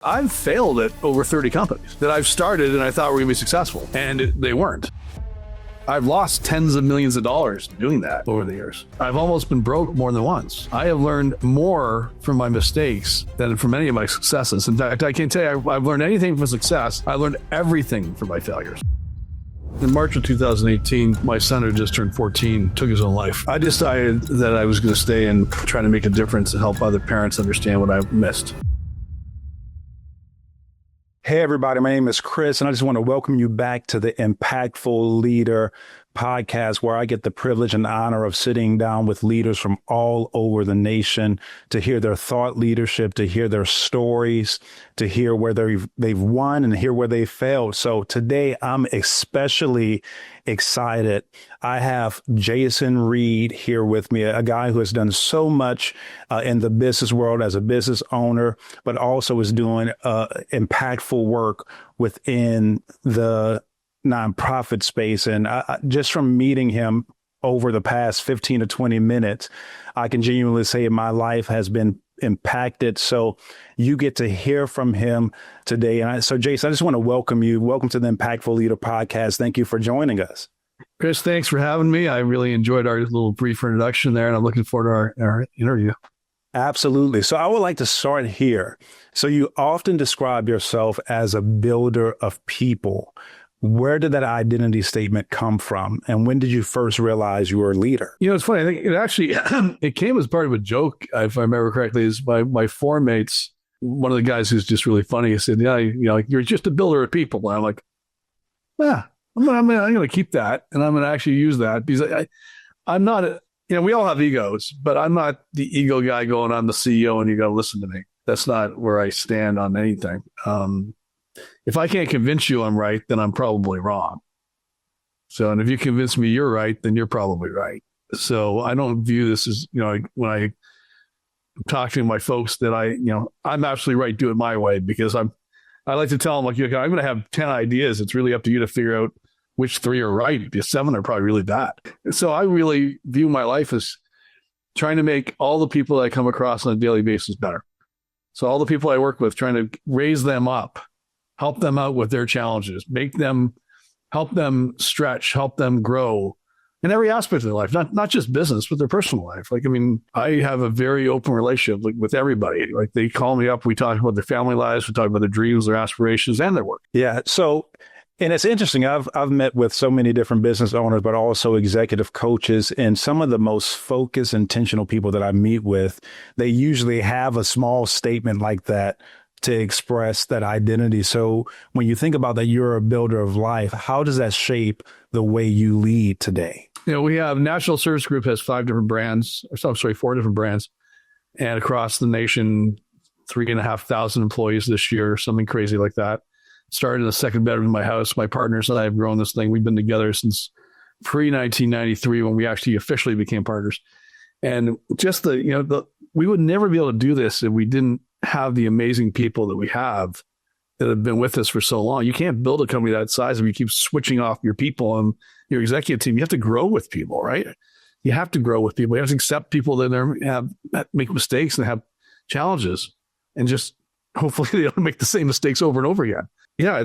I've failed at over 30 companies that I've started and I thought were going to be successful, and they weren't. I've lost tens of millions of dollars doing that over the years. I've almost been broke more than once. I have learned more from my mistakes than from any of my successes. In fact, I can't tell you I've learned anything from success. I learned everything from my failures. In March of 2018, my son had just turned 14, took his own life. I decided that I was going to stay and try to make a difference and help other parents understand what I missed. Hey, everybody, my name is Chris, and I just want to welcome you back to the Impactful Leader podcast, where I get the privilege and honor of sitting down with leaders from all over the nation to hear their thought leadership, to hear their stories, to hear where they've won and hear where they failed. So today I'm especially excited. I have Jason Reed here with me, a guy who has done so much in the business world as a business owner, but also is doing impactful work within the nonprofit space. And just from meeting him over the past 15 to 20 minutes, I can genuinely say my life has been impacted. So you get to hear from him today. And so Jason, I just want to welcome you. Welcome to the Impactful Leader podcast. Thank you for joining us. Chris, thanks for having me. I really enjoyed our little brief introduction there, and I'm looking forward to our interview. Absolutely. So I would like to start here. So you often describe yourself as a builder of people. Where did that identity statement come from? And when did you first realize you were a leader? You know, it's funny. I think it actually, it came as part of a joke, if I remember correctly, is my four mates. One of the guys who's just really funny, he said, yeah, you're just a builder of people. And I'm like, yeah, I'm going to keep that. And I'm going to actually use that because I'm not, we all have egos, but I'm not the ego guy going, I'm the CEO and you got to listen to me. That's not where I stand on anything. If I can't convince you I'm right, then I'm probably wrong. So, and if you convince me you're right, then you're probably right. So I don't view this as, when I talk to my folks that I'm absolutely right, do it my way, because I like to tell them, like, I'm going to have 10 ideas. It's really up to you to figure out which 3 are right. The 7 are probably really bad. So I really view my life as trying to make all the people that I come across on a daily basis better. So all the people I work with, trying to raise them up, help them out with their challenges, help them stretch, help them grow in every aspect of their life, not just business, but their personal life. I have a very open relationship with everybody. Like, they call me up, we talk about their family lives, we talk about their dreams, their aspirations, and their work. Yeah. So, and it's interesting. I've met with so many different business owners, but also executive coaches, and some of the most focused, intentional people that I meet with, they usually have a small statement like that to express that identity. So when you think about that, you're a builder of life, how does that shape the way you lead today? We have National Service Group has 4 different brands. And across the nation, 3,500 employees this year, something crazy like that. Started in the second bedroom of my house. My partners and I have grown this thing. We've been together since pre-1993 when we actually officially became partners. And just we would never be able to do this if we didn't have the amazing people that we have that have been with us for so long. You can't build a company that size if you keep switching off your people and your executive team. You have to grow with people, right? You have to grow with people. You have to accept people that make mistakes and have challenges, and just hopefully they don't make the same mistakes over and over again. Yeah,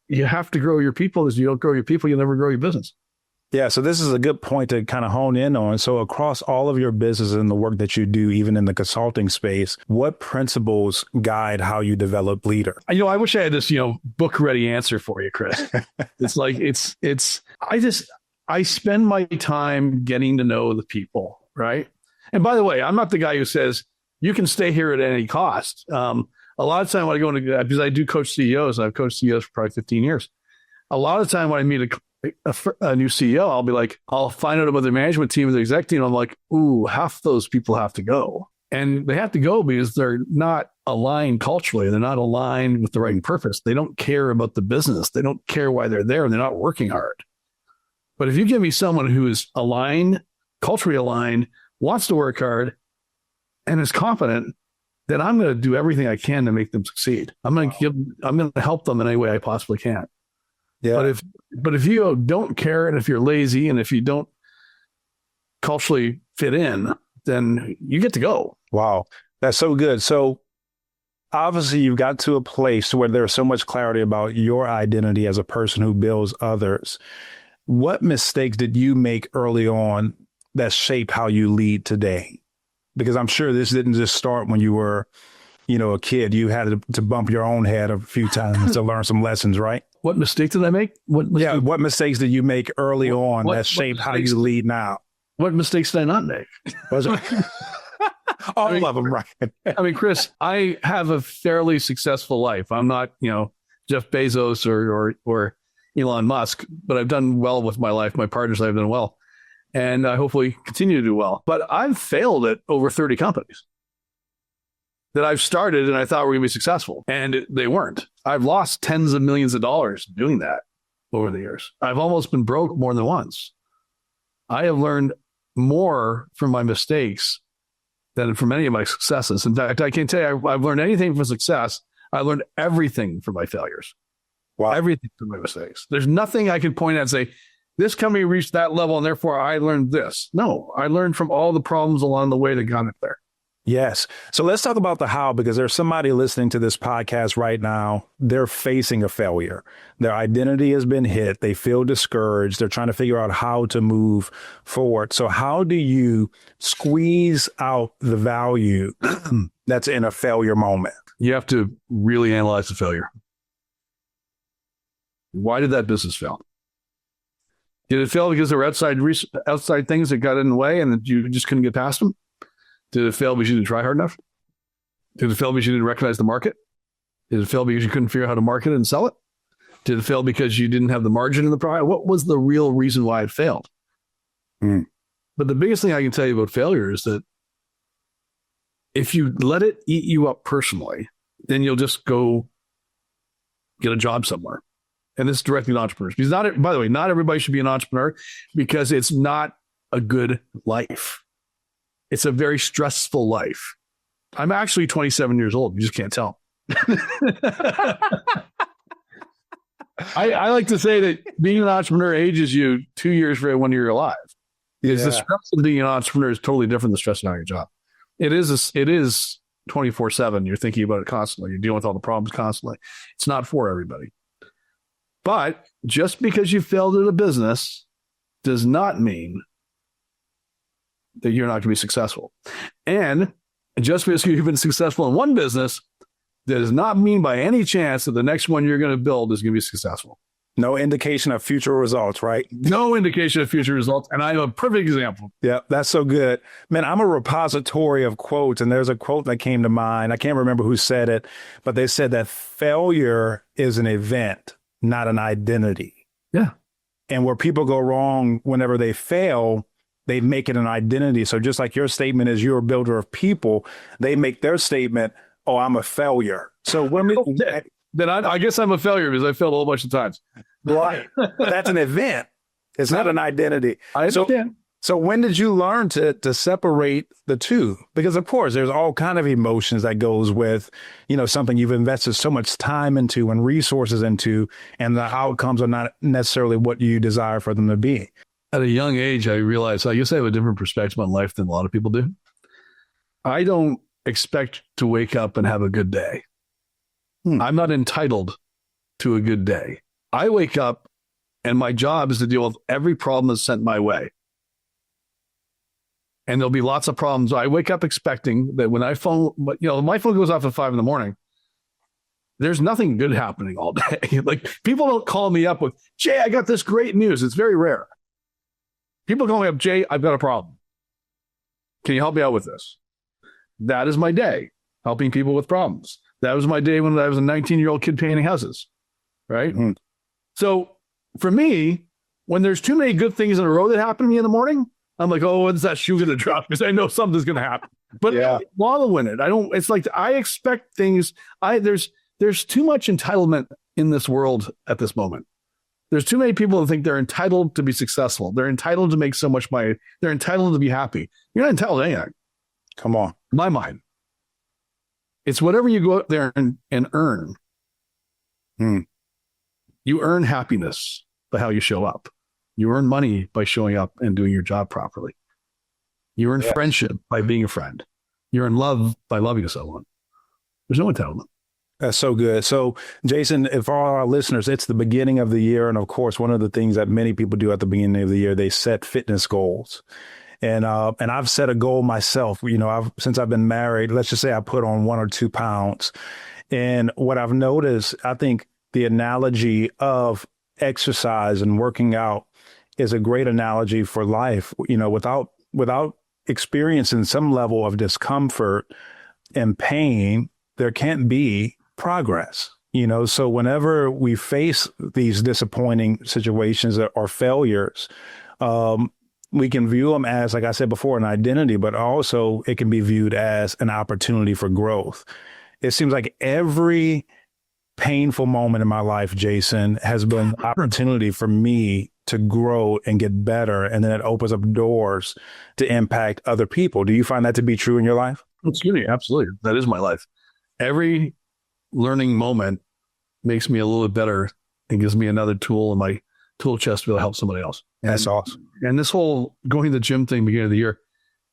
you have to grow your people. As you don't grow your people, you'll never grow your business. Yeah, so this is a good point to kind of hone in on. So across all of your business and the work that you do, even in the consulting space, what principles guide how you develop leader? I wish I had this, book ready answer for you, Chris. It's like, I spend my time getting to know the people, right? And by the way, I'm not the guy who says you can stay here at any cost. A lot of time when I go into, because I do coach CEOs, I've coached CEOs for probably 15 years. A lot of time when I meet a new CEO, I'll be like, I'll find out about their management team or their exec team. I'm like, ooh, half those people have to go. And they have to go because they're not aligned culturally. They're not aligned with the right purpose. They don't care about the business. They don't care why they're there. They're not working hard. But if you give me someone who is aligned, culturally aligned, wants to work hard, and is competent, then I'm going to do everything I can to make them succeed. I'm going to help them in any way I possibly can. Yeah. But if you don't care, and if you're lazy, and if you don't culturally fit in, then you get to go. Wow. That's so good. So obviously you've got to a place where there's so much clarity about your identity as a person who builds others. What mistakes did you make early on that shaped how you lead today? Because I'm sure this didn't just start when you were, a kid. You had to bump your own head a few times to learn some lessons, right? What mistake did I make? What mistakes did you make early on that shaped how you lead now? What mistakes did I not make? All of them, right? I mean, Chris, I have a fairly successful life. I'm not, Jeff Bezos or Elon Musk, but I've done well with my life. My partners, I've done well. And I hopefully continue to do well. But I've failed at over 30 companies that I've started and I thought were going to be successful. And they weren't. I've lost tens of millions of dollars doing that over the years. I've almost been broke more than once. I have learned more from my mistakes than from any of my successes. In fact, I can't tell you I've learned anything from success. I learned everything from my failures. Wow. Everything from my mistakes. There's nothing I can point at and say, this company reached that level and therefore I learned this. No, I learned from all the problems along the way that got it there. Yes. So let's talk about the how, because there's somebody listening to this podcast right now. They're facing a failure. Their identity has been hit. They feel discouraged. They're trying to figure out how to move forward. So how do you squeeze out the value that's in a failure moment? You have to really analyze the failure. Why did that business fail? Did it fail because there were outside things that got in the way and that you just couldn't get past them? Did it fail because you didn't try hard enough? Did it fail because you didn't recognize the market? Did it fail because you couldn't figure out how to market it and sell it? Did it fail because you didn't have the margin in the product? What was the real reason why it failed? But the biggest thing I can tell you about failure is that if you let it eat you up personally, then you'll just go get a job somewhere. And this is directly to entrepreneurs. Because by the way, not everybody should be an entrepreneur because it's not a good life. It's a very stressful life. I'm actually 27 years old. You just can't tell. I like to say that being an entrepreneur ages you 2 years for every 1 year you're alive. Because the stress of being an entrepreneur is totally different than stressing out your job. It is 24/7. You're thinking about it constantly. You're dealing with all the problems constantly. It's not for everybody. But just because you failed at a business does not mean that you're not going to be successful. And just because you've been successful in one business does not mean by any chance that the next one you're going to build is going to be successful. No indication of future results, right? No indication of future results. And I'm a perfect example. Yeah, that's so good. Man, I'm a repository of quotes, and there's a quote that came to mind. I can't remember who said it, but they said that failure is an event, not an identity. Yeah. And where people go wrong whenever they fail, they make it an identity. So just like your statement is you're a builder of people, they make their statement, oh, I'm a failure. So then I guess I'm a failure because I failed a whole bunch of times. Right. That's an event. It's not an identity. I understand. So when did you learn to separate the two? Because of course, there's all kind of emotions that goes with, something you've invested so much time into and resources into, and the outcomes are not necessarily what you desire for them to be. At a young age, I realized I guess I have a different perspective on life than a lot of people do. I don't expect to wake up and have a good day. I'm not entitled to a good day. I wake up and my job is to deal with every problem that's sent my way. And there'll be lots of problems. I wake up expecting that when my phone goes off at 5 a.m, there's nothing good happening all day. Like people don't call me up with, Jay, I got this great news. It's very rare. People call me up, Jay, I've got a problem. Can you help me out with this? That is my day, helping people with problems. That was my day when I was a 19-year-old kid painting houses, right? Mm-hmm. So for me, when there's too many good things in a row that happen to me in the morning, I'm like, oh, when's that shoe going to drop? Because I know something's going to happen. But I wallow in it. It's like I expect things. There's too much entitlement in this world at this moment. There's too many people that think they're entitled to be successful. They're entitled to make so much money. They're entitled to be happy. You're not entitled to anything. Come on. In my mind. It's whatever you go out there and earn. You earn happiness by how you show up. You earn money by showing up and doing your job properly. You earn friendship by being a friend. You earn love by loving someone. There's no entitlement. That's so good. So, Jason, for all our listeners, it's the beginning of the year. And of course, one of the things that many people do at the beginning of the year, they set fitness goals. And I've set a goal myself. Since I've been married, let's just say I put on 1 or 2 pounds. And what I've noticed, I think the analogy of exercise and working out is a great analogy for life. Without experiencing some level of discomfort and pain, there can't be progress. So whenever we face these disappointing situations or failures, we can view them as, like I said before, an identity, but also it can be viewed as an opportunity for growth. It seems like every painful moment in my life, Jason, has been an opportunity for me to grow and get better. And then it opens up doors to impact other people. Do you find that to be true in your life? Absolutely. That is my life. Every learning moment makes me a little bit better and gives me another tool in my tool chest to be able to help somebody else. That's awesome. And this whole going to the gym thing beginning of the year,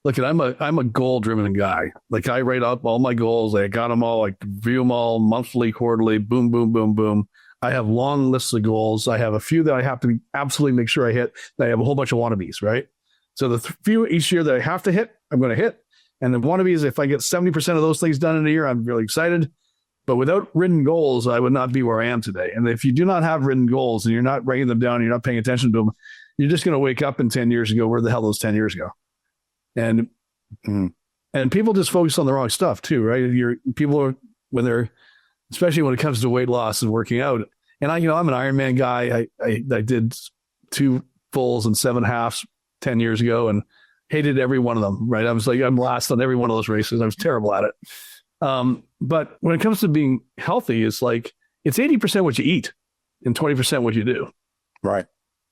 look, I'm a goal driven guy. Like I write up all my goals. I got them all, like view them all monthly, quarterly, boom, boom, boom, boom. I have long lists of goals. I have a few that I have to absolutely make sure I hit. I have a whole bunch of wannabes, right? So the few each year that I have to hit, I'm going to hit. And the wannabes, if I get 70% of those things done in a year, I'm really excited. But without written goals, I would not be where I am today. And if you do not have written goals and you're not writing them down, you're not paying attention to them, you're just going to wake up in 10 years and go, where the hell those 10 years go? And people just focus on the wrong stuff too, right? People are, especially when it comes to weight loss and working out. And I'm an Ironman guy. I did 2 fulls and 7 halves 10 years ago and hated every one of them, right? I'm last on every one of those races. I was terrible at it. But when it comes to being healthy, it's 80% what you eat and 20% what you do. Right.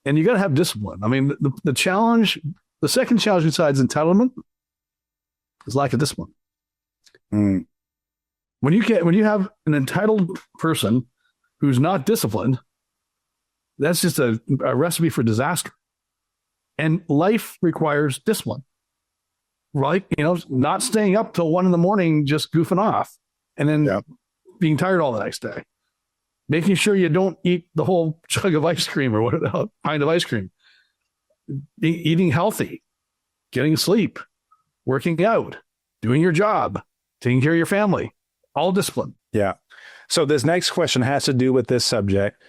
And you got to have discipline. I mean, the challenge, the second challenge besides entitlement is lack of discipline. When you have an entitled person who's not disciplined, that's just a recipe for disaster. And life requires discipline, right? Not staying up till 1 a.m, just goofing off and then being tired all the next day. Making sure you don't eat the whole jug of ice cream or whatever, pint of ice cream. Eating healthy, getting sleep, working out, doing your job, taking care of your family, all discipline. Yeah. So this next question has to do with this subject.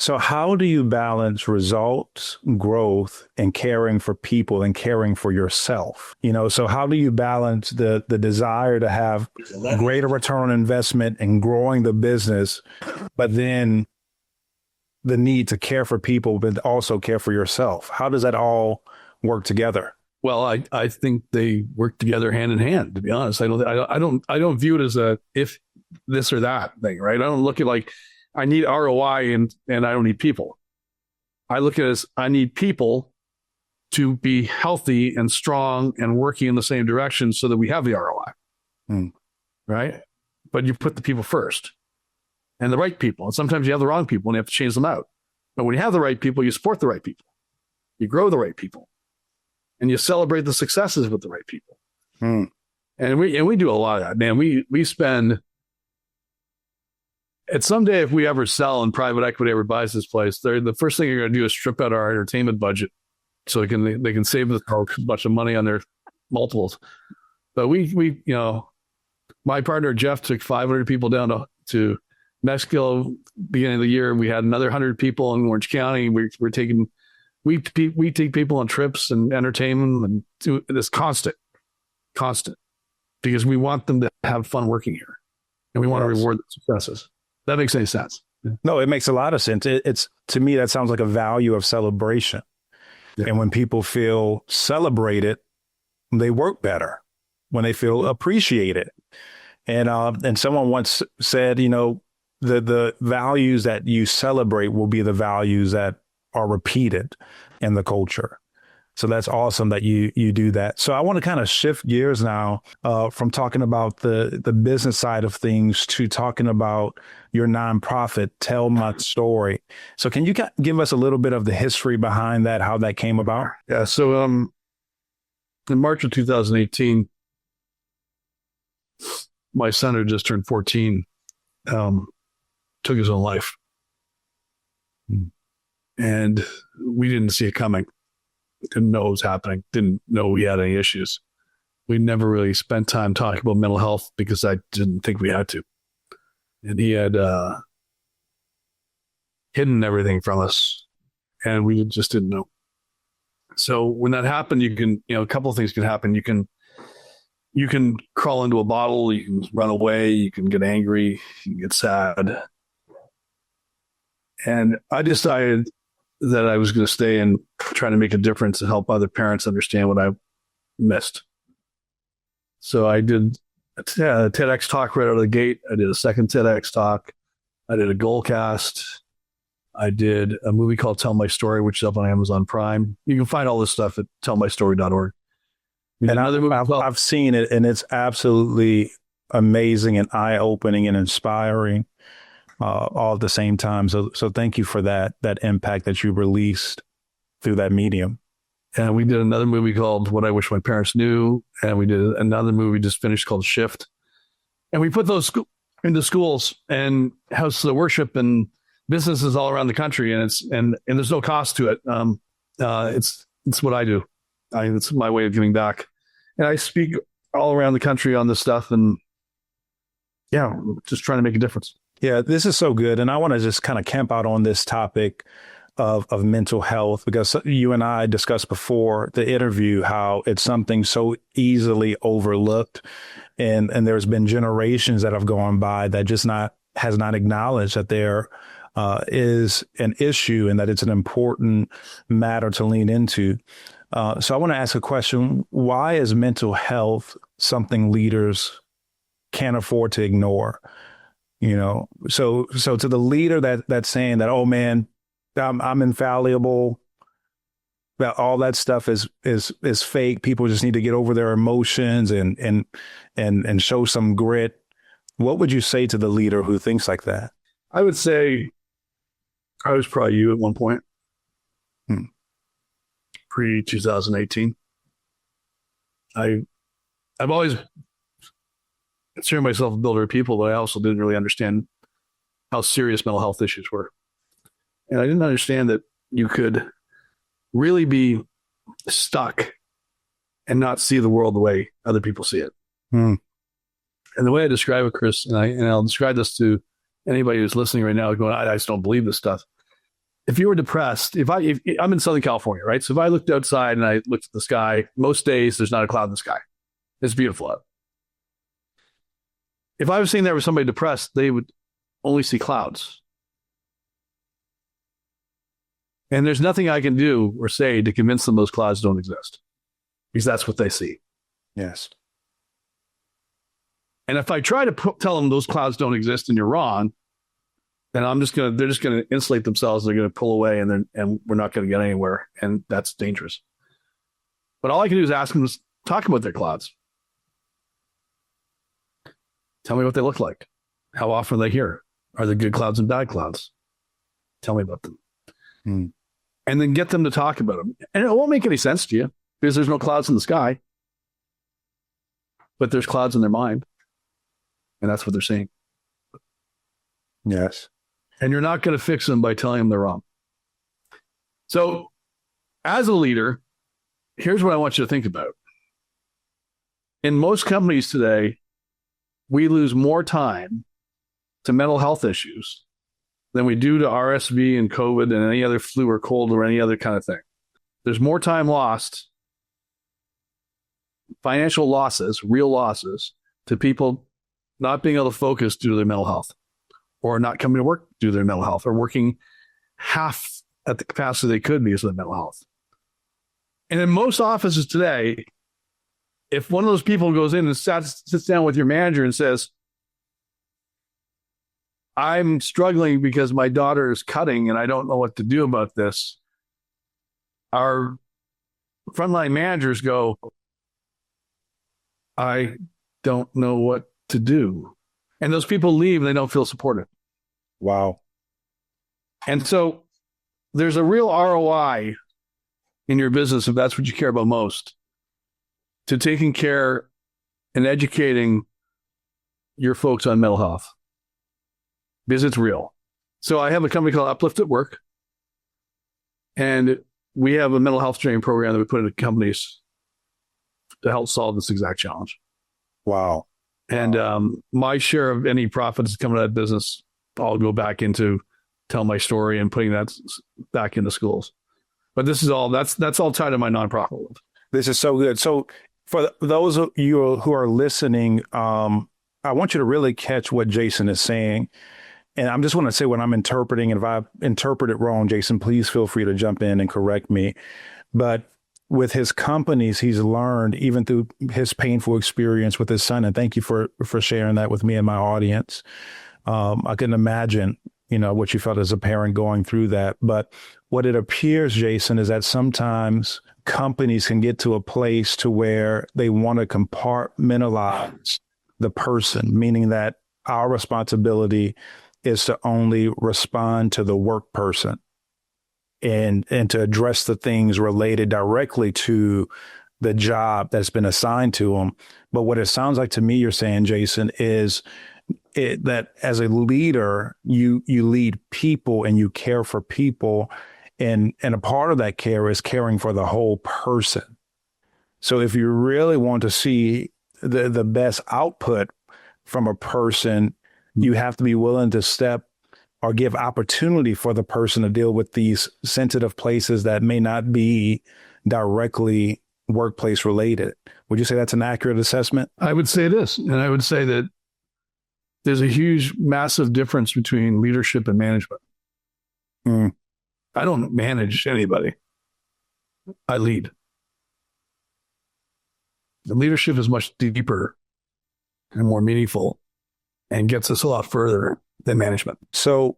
So how do you balance results, growth, and caring for people and caring for yourself? So how do you balance the desire to have greater return on investment and growing the business, but then the need to care for people, but also care for yourself? How does that all work together? Well, I think they work together hand in hand, to be honest. I don't view it as a if this or that thing, right? I don't look at like I need ROI and I don't need people. I look at it as I need people to be healthy and strong and working in the same direction so that we have the ROI, right? But you put the people first and the right people. And sometimes you have the wrong people and you have to change them out. But when you have the right people, you support the right people. You grow the right people. And you celebrate the successes with the right people. And we do a lot of that, man. We spend... And someday, if we ever sell and private equity ever buys this place, the first thing you're going to do is strip out our entertainment budget so they can save a bunch of money on their multiples. But we my partner Jeff took 500 people down to Mexico beginning of the year. We had another 100 people in Orange County. We take people on trips and entertain them and do this constant, because we want them to have fun working here, and we want to reward the successes. That makes any sense? No, it makes a lot of sense. It's to me, that sounds like a value of celebration. Yeah. And when people feel celebrated, they work better. When they feel appreciated. And someone once said, the values that you celebrate will be the values that are repeated in the culture. So that's awesome that you do that. So I want to kind of shift gears now from talking about the business side of things to talking about your nonprofit, Tell My Story. So can you give us a little bit of the history behind that, how that came about? Yeah. So in March of 2018, my son who just turned 14 took his own life. And we didn't see it coming. Didn't know what was happening. Didn't know we had any issues. We never really spent time talking about mental health because I didn't think we had to. And he had hidden everything from us, and we just didn't know. So when that happened, you can, a couple of things can happen. You can crawl into a bottle, you can run away, you can get angry, you can get sad. And I decided that I was going to stay and try to make a difference and help other parents understand what I missed. So I did a TEDx talk right out of the gate. I did a second TEDx talk. I did a Goalcast. I did a movie called Tell My Story, which is up on Amazon Prime. You can find all this stuff at tellmystory.org. And I've seen it, and it's absolutely amazing and eye-opening and inspiring all at the same time. So thank you for that impact that you released through that medium. And we did another movie called What I Wish My Parents Knew. And we did another movie just finished called Shift. And we put those into schools and houses of worship and businesses all around the country. And there's no cost to it. It's what I do. It's my way of giving back. And I speak all around the country on this stuff. And just trying to make a difference. Yeah, this is so good. And I want to just kind of camp out on this topic of mental health, because you and I discussed before the interview how it's something so easily overlooked. And there's been generations that have gone by that has not acknowledged that there is an issue and that it's an important matter to lean into. So I want to ask a question. Why is mental health something leaders can't afford to ignore? So to the leader that's saying that, oh man, I'm infallible, that all that stuff is fake. People just need to get over their emotions and show some grit. What would you say to the leader who thinks like that? I would say I was probably you at one point, pre-2018. I've always considered myself a builder of people, but I also didn't really understand how serious mental health issues were. And I didn't understand that you could really be stuck and not see the world the way other people see it. And the way I describe it, Chris, and I'll describe this to anybody who's listening right now going, I just don't believe this stuff. If you were depressed, if I'm in Southern California, right? So if I looked outside and I looked at the sky, most days there's not a cloud in the sky. It's beautiful out. If I was sitting there with somebody depressed, they would only see clouds. And there's nothing I can do or say to convince them those clouds don't exist, because that's what they see. Yes. And if I try to tell them those clouds don't exist and you're wrong, then they're just going to insulate themselves. They're going to pull away, and we're not going to get anywhere. And that's dangerous. But all I can do is ask them to talk about their clouds. Tell me what they look like. How often are they here? Are there good clouds and bad clouds? Tell me about them. And then get them to talk about them. And it won't make any sense to you because there's no clouds in the sky, but there's clouds in their mind. And that's what they're seeing. Yes. And you're not going to fix them by telling them they're wrong. So as a leader, here's what I want you to think about. In most companies today, we lose more time to mental health issues than we do to RSV and COVID and any other flu or cold or any other kind of thing. There's more time lost, financial losses, real losses, to people not being able to focus due to their mental health, or not coming to work due to their mental health, or working half at the capacity they could because of their mental health. And in most offices today, if one of those people goes in and sits down with your manager and says, I'm struggling because my daughter is cutting and I don't know what to do about this, our frontline managers go, I don't know what to do. And those people leave and they don't feel supported. Wow. And so there's a real ROI in your business, if that's what you care about most, to taking care and educating your folks on mental health because it's real. So I have a company called Uplift at Work, and we have a mental health training program that we put into companies to help solve this exact challenge. Wow. And my share of any profits coming out of that business, I'll go back into tell my story and putting that back into schools. But this is all that's all tied to my nonprofit. This is so good. So for those of you who are listening, I want you to really catch what Jason is saying. And I'm just want to say what I'm interpreting. And if I interpret it wrong, Jason, please feel free to jump in and correct me. But with his companies, he's learned, even through his painful experience with his son. And thank you for sharing that with me and my audience. I can imagine, what you felt as a parent going through that. But what it appears, Jason, is that sometimes companies can get to a place to where they want to compartmentalize the person, meaning that our responsibility is to only respond to the work person and to address the things related directly to the job that's been assigned to them. But what it sounds like to me, you're saying, Jason, is that as a leader, you lead people and you care for people. And a part of that care is caring for the whole person. So if you really want to see the best output from a person, you have to be willing to step or give opportunity for the person to deal with these sensitive places that may not be directly workplace related. Would you say that's an accurate assessment? I would say it is. And I would say that there's a huge, massive difference between leadership and management. I don't manage anybody. I lead. The leadership is much deeper and more meaningful and gets us a lot further than management. So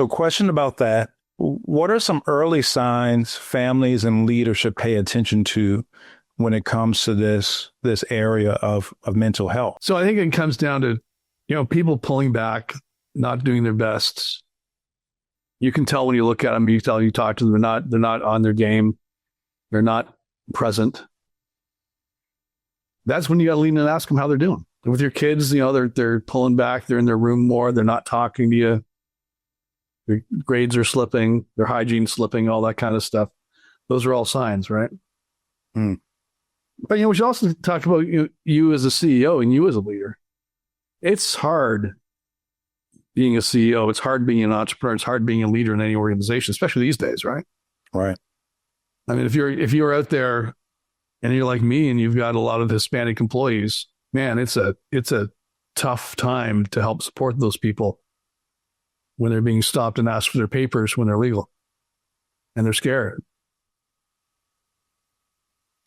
question about that. What are some early signs families and leadership pay attention to when it comes to this area of mental health? So I think it comes down to, people pulling back, not doing their best. You can tell when you look at them, you talk to them, they're not on their game. They're not present. That's when you got to lean in and ask them how they're doing. With your kids, they're pulling back. They're in their room more. They're not talking to you. Their grades are slipping. Their hygiene slipping. All that kind of stuff. Those are all signs, right? But we should also talk about you as a CEO and you as a leader. It's hard being a CEO. It's hard being an entrepreneur. It's hard being a leader in any organization, especially these days, right? Right. I mean, if you're out there and you're like me and you've got a lot of Hispanic employees, man, it's a tough time to help support those people when they're being stopped and asked for their papers when they're legal and they're scared.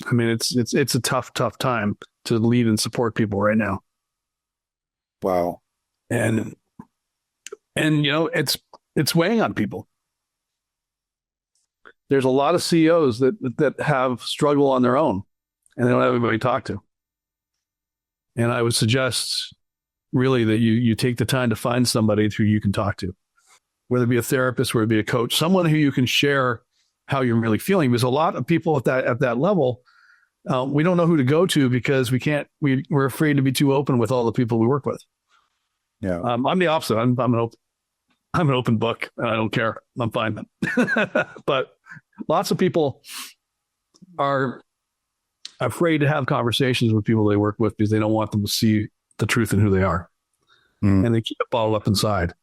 I mean, it's a tough time to lead and support people right now. Wow. And it's weighing on people. There's a lot of CEOs that have struggle on their own and they don't have anybody to talk to. And I would suggest really that you take the time to find somebody who you can talk to, whether it be a therapist, whether it be a coach, someone who you can share how you're really feeling. Because a lot of people at that level, we don't know who to go to because we're afraid to be too open with all the people we work with. Yeah. I'm the opposite. I'm an open book and I don't care. I'm fine. But lots of people are afraid to have conversations with people they work with because they don't want them to see the truth in who they are. And they keep it bottled up inside.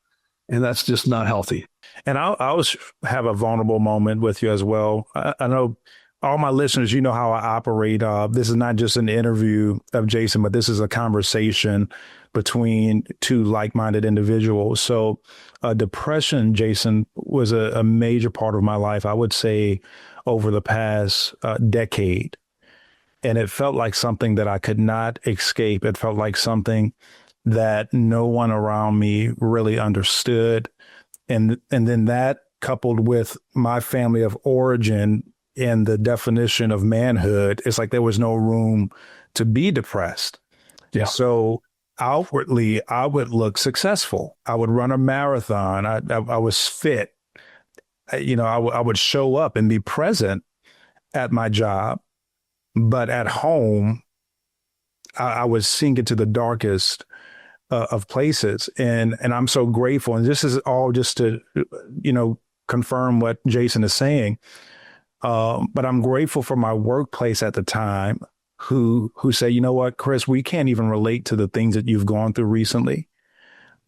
And that's just not healthy. And I'll always have a vulnerable moment with you as well. I know all my listeners, you know how I operate. This is not just an interview of Jason, but this is a conversation between two like-minded individuals. So depression, Jason, was a major part of my life, I would say, over the past decade. And it felt like something that I could not escape. It felt like something that no one around me really understood. And then that coupled with my family of origin and the definition of manhood, it's like there was no room to be depressed. Yeah. So outwardly, I would look successful. I would run a marathon. I was fit. I would show up and be present at my job. But at home, I was sink into the darkest of places. And I'm so grateful. And this is all just to, confirm what Jason is saying. But I'm grateful for my workplace at the time who say, you know what, Chris, we can't even relate to the things that you've gone through recently.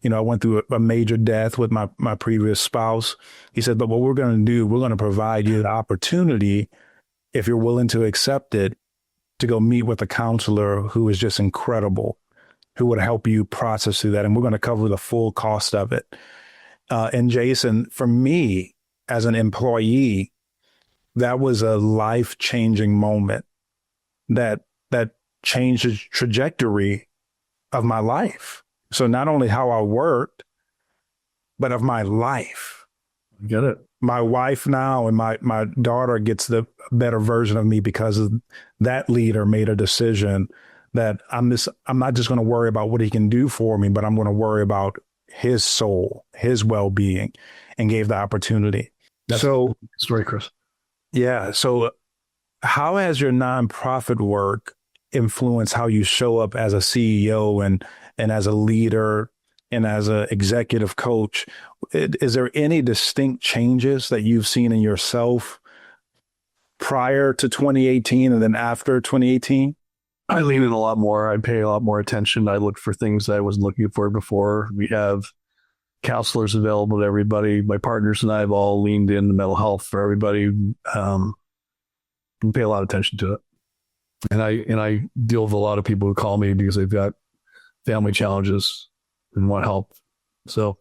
I went through a major death with my previous spouse. He said, but what we're going to do, we're going to provide you the opportunity, if you're willing to accept it, to go meet with a counselor who is just incredible, who would help you process through that. And we're going to cover the full cost of it. And Jason, for me as an employee, that was a life-changing moment that changed the trajectory of my life. So not only how I worked, but of my life. I get it. My wife now and my daughter gets the better version of me because of that leader made a decision that I'm not just going to worry about what he can do for me, but I'm going to worry about his soul, his well-being, and gave the opportunity. That's so story, Chris. Yeah. So how has your nonprofit work influenced how you show up as a CEO and as a leader and as an executive coach? Is there any distinct changes that you've seen in yourself prior to 2018 and then after 2018? I lean in a lot more. I pay a lot more attention. I look for things I wasn't looking for before. We have counselors available to everybody. My partners and I have all leaned into mental health for everybody. We pay a lot of attention to it. And I deal with a lot of people who call me because they've got family challenges and want help. So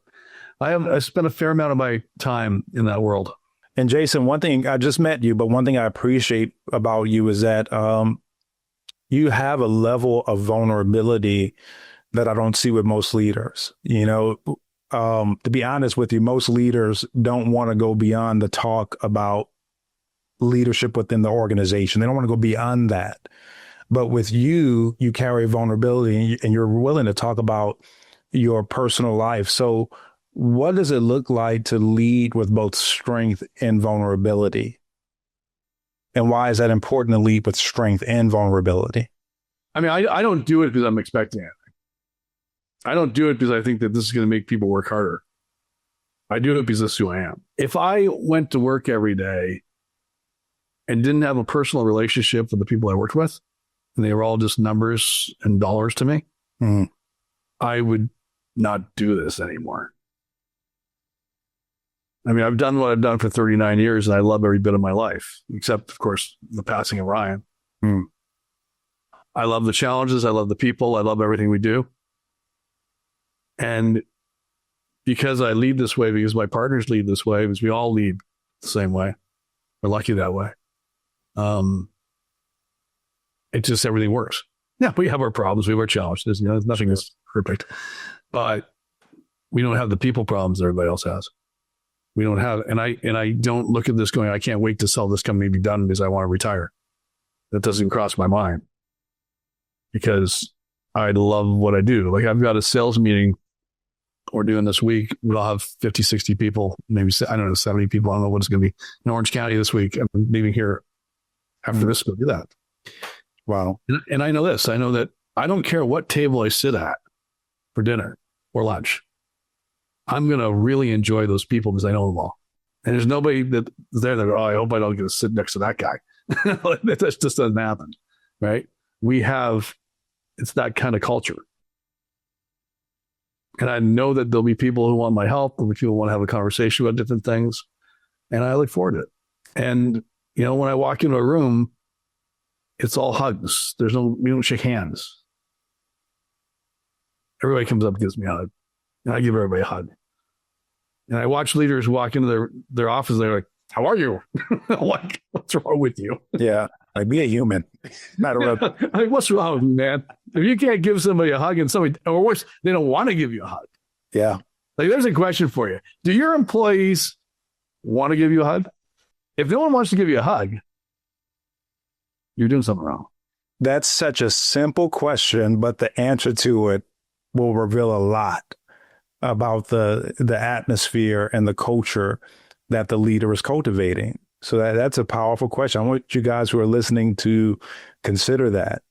I spent a fair amount of my time in that world. And Jason, one thing, I just met you, but one thing I appreciate about you is that you have a level of vulnerability that I don't see with most leaders. To be honest with you, most leaders don't want to go beyond the talk about leadership within the organization. They don't want to go beyond that. But with you, you carry vulnerability and you're willing to talk about your personal life. So what does it look like to lead with both strength and vulnerability? And why is that important to lead with strength and vulnerability? I mean, I don't do it because I'm expecting it. I don't do it because I think that this is going to make people work harder. I do it because this is who I am. If I went to work every day and didn't have a personal relationship with the people I worked with, and they were all just numbers and dollars to me, I would not do this anymore. I mean, I've done what I've done for 39 years, and I love every bit of my life, except, of course, the passing of Ryan. I love the challenges. I love the people. I love everything we do. And because I lead this way, because my partners lead this way, because we all lead the same way, we're lucky that way. It just, everything works. Yeah, we have our problems. We have our challenges. Nothing is perfect. But we don't have the people problems that everybody else has. We don't have, and I don't look at this going, I can't wait to sell this company and be done because I want to retire. That doesn't cross my mind because I love what I do. Like, I've got a sales meeting we're doing this week. We'll have 50, 60 people, maybe, 70 people. I don't know what it's going to be in Orange County this week. I'm leaving here after this to go do that. Wow. And I know this. I know that I don't care what table I sit at for dinner or lunch. I'm going to really enjoy those people because I know them all. And there's nobody that's there that, I hope I don't get to sit next to that guy. That just doesn't happen, right? It's that kind of culture. And I know that there'll be people who want my help. There'll be people who want to have a conversation about different things. And I look forward to it. And, when I walk into a room, it's all hugs. We don't shake hands. Everybody comes up and gives me a hug. And I give everybody a hug. And I watch leaders walk into their office. They're like, how are you? What's wrong with you? Yeah. Like, be a human. Not a I mean, what's wrong with you, man? If you can't give somebody a hug and somebody, or worse, they don't want to give you a hug. Yeah. Like, there's a question for you. Do your employees want to give you a hug? If no one wants to give you a hug, you're doing something wrong. That's such a simple question, but the answer to it will reveal a lot about the atmosphere and the culture that the leader is cultivating. So that's a powerful question. I want you guys who are listening to consider that.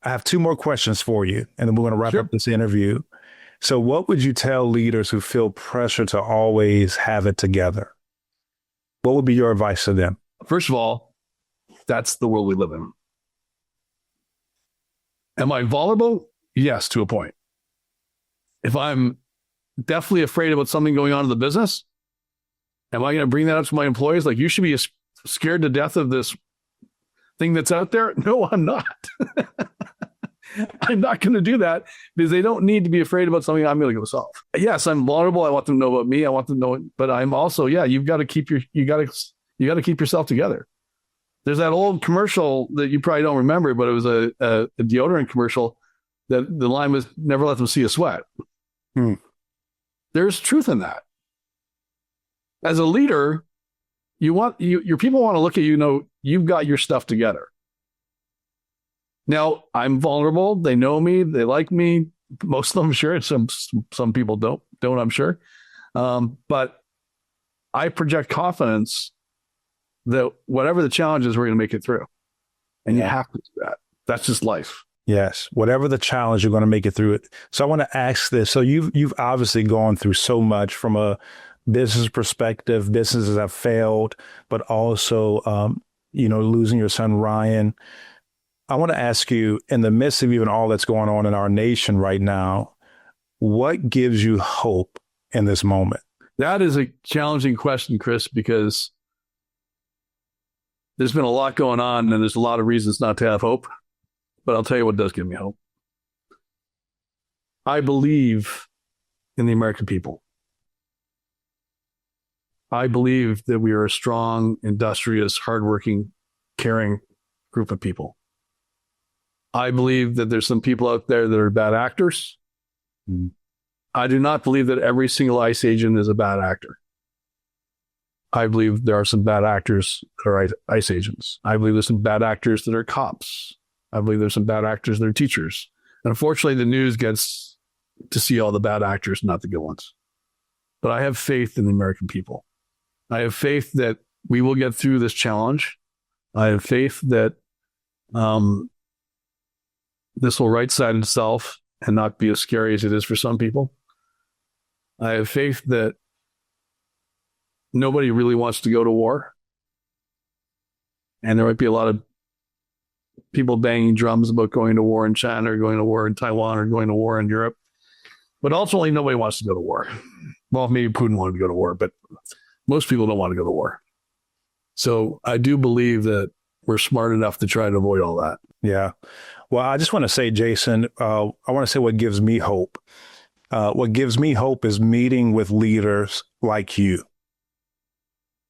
I have two more questions for you, and then we're going to wrap Sure. up this interview. So what would you tell leaders who feel pressure to always have it together? What would be your advice to them? First of all, that's the world we live in. Am I vulnerable? Yes, to a point. If I'm definitely afraid about something going on in the business, am I going to bring that up to my employees? Like, you should be scared to death of this thing that's out there? No, I'm not. I'm not going to do that, because they don't need to be afraid about something I'm going to go solve. Yes, I'm vulnerable. I want them to know about me. I want them to know, but I'm also, you've got to keep keep yourself together. There's that old commercial that you probably don't remember, but it was a deodorant commercial that the line was, never let them see a sweat. There's truth in that. As a leader, your people want to look at you, know you've got your stuff together. Now, I'm vulnerable. They know me. They like me. Most of them, sure. Some people don't, I'm sure. But I project confidence that whatever the challenge is, we're going to make it through. And you have to do that. That's just life. Yes. Whatever the challenge, you're going to make it through it. So I want to ask this. So you've obviously gone through so much from a business perspective. Businesses have failed, but also, losing your son, Ryan. I want to ask you, in the midst of even all that's going on in our nation right now, what gives you hope in this moment? That is a challenging question, Chris, because there's been a lot going on and there's a lot of reasons not to have hope. But I'll tell you what does give me hope. I believe in the American people. I believe that we are a strong, industrious, hardworking, caring group of people. I believe that there's some people out there that are bad actors. I do not believe that every single ICE agent is a bad actor. I believe there are some bad actors that are ICE agents. I believe there's some bad actors that are cops. I believe there's some bad actors that are teachers. And unfortunately, the news gets to see all the bad actors, not the good ones. But I have faith in the American people. I have faith that we will get through this challenge. I have faith that this will right side itself and not be as scary as it is for some people. I have faith that nobody really wants to go to war. And there might be a lot of people banging drums about going to war in China or going to war in Taiwan or going to war in Europe. But ultimately, nobody wants to go to war. Well, maybe Putin wanted to go to war, but most people don't want to go to war. So I do believe that we're smart enough to try to avoid all that. Yeah. Well, I just want to say, Jason, I want to say what gives me hope. What gives me hope is meeting with leaders like you,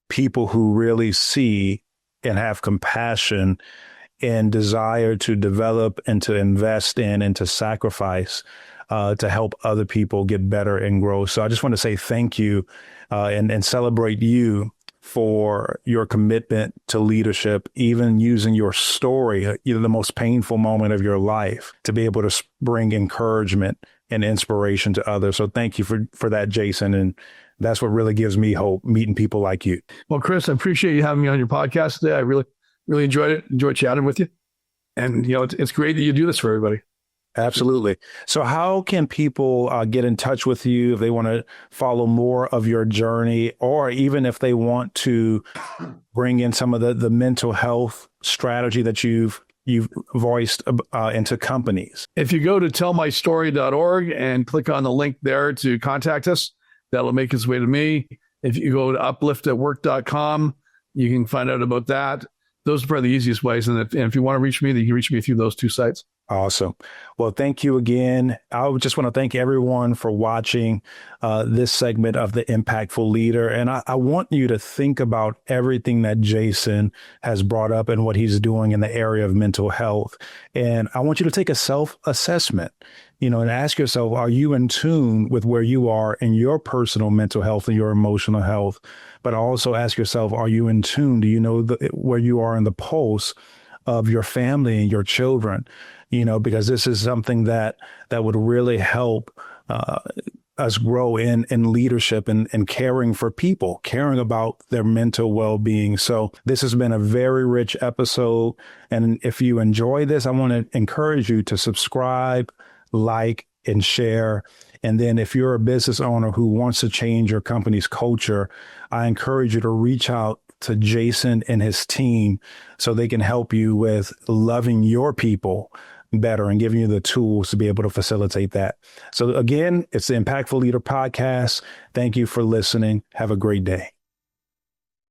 people who really see and have compassion and desire to develop and to invest in and to sacrifice to help other people get better and grow. So I just want to say thank you and celebrate you for your commitment to leadership, even using your story, the most painful moment of your life, to be able to bring encouragement and inspiration to others. So thank you for that, Jason. And that's what really gives me hope, meeting people like you. Well, Chris, I appreciate you having me on your podcast today. I really enjoyed it. Enjoyed chatting with you. And, it's great that you do this for everybody. Absolutely. So how can people get in touch with you if they want to follow more of your journey, or even if they want to bring in some of the mental health strategy that you've voiced into companies? If you go to tellmystory.org and click on the link there to contact us, that'll make its way to me. If you go to upliftatwork.com, you can find out about that. Those are probably the easiest ways. And if you want to reach me, you can reach me through those two sites. Awesome. Well, thank you again. I just want to thank everyone for watching this segment of The Impactful Leader. And I want you to think about everything that Jason has brought up and what he's doing in the area of mental health. And I want you to take a self-assessment, and ask yourself, are you in tune with where you are in your personal mental health and your emotional health? But also ask yourself, are you in tune? Do you know where you are in the pulse of your family and your children? Because this is something that would really help us grow in leadership and caring for people, caring about their mental well-being. So this has been a very rich episode. And if you enjoy this, I want to encourage you to subscribe, like, and share. And then if you're a business owner who wants to change your company's culture, I encourage you to reach out to Jason and his team so they can help you with loving your people better and giving you the tools to be able to facilitate that. So again, it's the Impactful Leader Podcast. Thank you for listening. Have a great day.